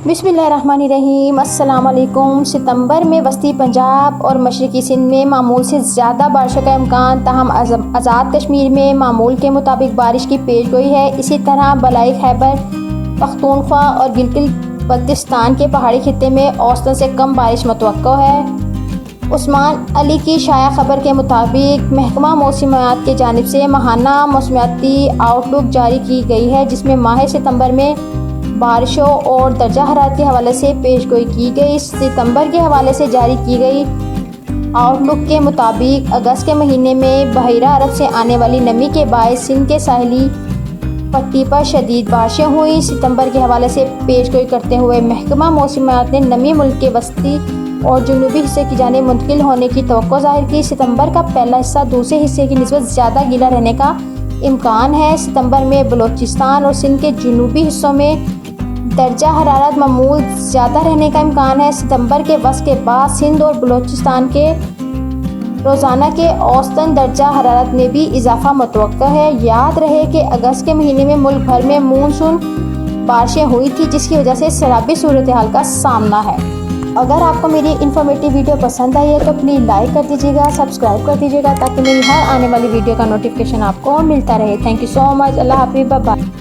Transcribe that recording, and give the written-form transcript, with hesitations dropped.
बिस्मिल्लाहिर्रहमानिर्रहीम। अस्सलाम वालेकुम। सितंबर में वस्ती पंजाब और मशरक़ी सिंध में मामूल से ज़्यादा बारिशों का इम्कान, ताहम आज़ाद कश्मीर में मामूल के मुताबिक बारिश की पेशगोई है। इसी तरह बलाई खैबर पख्तूनख्वा और गिलगित बल्तिस्तान के पहाड़ी खित्ते में औसतन से कम बारिश मुतवक्को है। उस्मान अली की शाया खबर के मुताबिक महकमा मौसमियात की जानिब से माहाना मौसमियाती आउटलुक जारी की गई है, जिसमें माह सितंबर में बारिशों और दर्जा हरारत के हवाले से पेशगोई की गई। सितंबर के हवाले से जारी की गई आउटलुक के मुताबिक अगस्त के महीने में बहरा अरब से आने वाली नमी के बायस सिंध के साहिली पट्टी पर शदीद बारिशें हुई। सितंबर के हवाले से पेशगोई करते हुए महकमा मौसमियात ने नमी मुल्क के वस्ती और जुनूबी हिस्से की जानिब मुंतकिल होने की तवक्को ज़ाहिर की। सितंबर का पहला हिस्सा दूसरे हिस्से की निस्बत ज़्यादा गीला रहने का इम्कान है। सितंबर में बलोचिस्तान और सिंध के जुनूबी हिस्सों में दर्जा हरारत मामूल ज़्यादा रहने का इम्कान है। सितंबर के वस्त के बाद सिंध और बलोचिस्तान के रोज़ाना के औसतन दर्जा हरारत में भी इजाफा मुतवक्का है। याद रहे कि अगस्त के महीने में मुल्क भर में मानसून बारिशें हुई थी, जिसकी वजह से सैलाबी सूरत हाल का सामना है। अगर आपको मेरी इन्फॉर्मेटिव वीडियो पसंद आई है तो प्लीज़ लाइक कर दीजिएगा, सब्सक्राइब कर दीजिएगा, ताकि मेरी हर आने वाली वीडियो का नोटिफिकेशन आपको मिलता रहे। Thank you so much. अल्लाह हाफिज़। Bye bye.